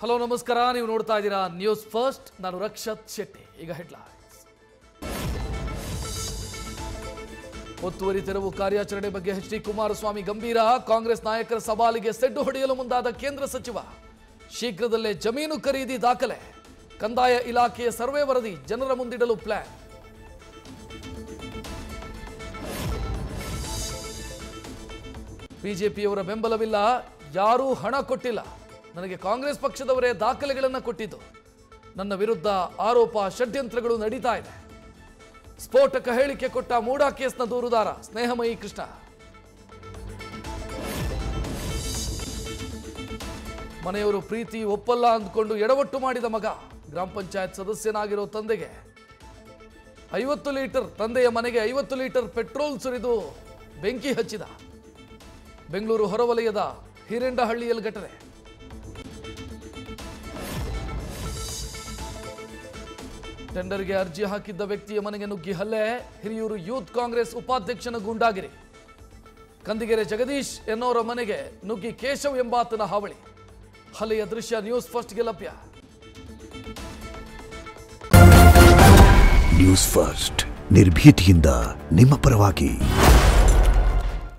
Hello ನಮಸ್ಕಾರ, ನೀವು ನೋಡ್ತಾ ಇದ್ದೀರಾ ನ್ಯೂಸ್ ಫಸ್ಟ್. ನಾನು ರಕ್ಷತ್ ಶೆಟ್ಟಿ. ಈಗ ಹೆಡ್ಲೈನ್ಸ್. ಒತ್ತುವರಿ ತೆರವು ಕಾರ್ಯಾಚರಣೆ ಬಗ್ಗೆ ಎಚ್.ಡಿ. ಕುಮಾರಸ್ವಾಮಿ ಗಂಭೀರ. ಕಾಂಗ್ರೆಸ್ ನಾಯಕರ ಸವಾಲಿಗೆ ಸೆಡ್ಡು ಹೊಡೆಯಲು ಮುಂದಾದ ಕೇಂದ್ರ ಸಚಿವ. ಶೀಘ್ರದಲ್ಲೇ ಜಮೀನು ಖರೀದಿ ದಾಖಲೆ, ಕಂದಾಯ ಇಲಾಖೆಯ ಸರ್ವೆ ವರದಿ ಜನರ ಮುಂದಿಡಲು ಪ್ಲಾನ್. ಬಿಜೆಪಿಯವರ ಬೆಂಬಲವಿಲ್ಲ, ಯಾರೂ ಹಣ ಕೊಟ್ಟಿಲ್ಲ, ನನಗೆ ಕಾಂಗ್ರೆಸ್ ಪಕ್ಷದವರೇ ದಾಖಲೆಗಳನ್ನು ಕೊಟ್ಟಿದ್ದು, ನನ್ನ ವಿರುದ್ಧ ಆರೋಪ ಷಡ್ಯಂತ್ರಗಳು ನಡೀತಾ ಇದೆ. ಸ್ಫೋಟಕ ಹೇಳಿಕೆ ಕೊಟ್ಟ ಮೂಡಾ ಕೇಸ್ನ ದೂರುದಾರ ಸ್ನೇಹಮಯಿ ಕೃಷ್ಣ. ಮನೆಯವರು ಪ್ರೀತಿ ಒಪ್ಪಲ್ಲ ಅಂದ್ಕೊಂಡು ಎಡವಟ್ಟು ಮಾಡಿದ ಮಗ. ಗ್ರಾಮ ಪಂಚಾಯತ್ ಸದಸ್ಯನಾಗಿರೋ ತಂದೆಗೆ 50 ಲೀಟರ್ ತಂದೆಯ ಮನೆಗೆ 50 ಲೀಟರ್ ಪೆಟ್ರೋಲ್ ಸುರಿದು ಬೆಂಕಿ ಹಚ್ಚಿದ. ಬೆಂಗಳೂರು ಹೊರವಲಯದ ಹಿರೇಂಡಹಳ್ಳಿಯಲ್ಲಿ ಘಟನೆ. ಟೆಂಡರ್ಗೆ ಅರ್ಜಿ ಹಾಕಿದ್ದ ವ್ಯಕ್ತಿಯ ಮನೆಗೆ ನುಗ್ಗಿ ಹಲ್ಲೆ. ಹಿರಿಯೂರು ಯೂತ್ ಕಾಂಗ್ರೆಸ್ ಉಪಾಧ್ಯಕ್ಷನ ಗೂಂಡಾಗಿರಿ. ಕಂದಿಗೆರೆ ಜಗದೀಶ್ ಎನ್ನೋರ ಮನೆಗೆ ನುಗ್ಗಿ ಕೇಶವ್ ಎಂಬಾತನ ಹಾವಳಿ. ಹಲ್ಲೆಯ ದೃಶ್ಯ ನ್ಯೂಸ್ ಫಸ್ಟ್ಗೆ ಲಭ್ಯ. ನ್ಯೂಸ್ ಫಸ್ಟ್, ನಿರ್ಭೀತಿಯಿಂದ ನಿಮ್ಮ ಪರವಾಗಿ.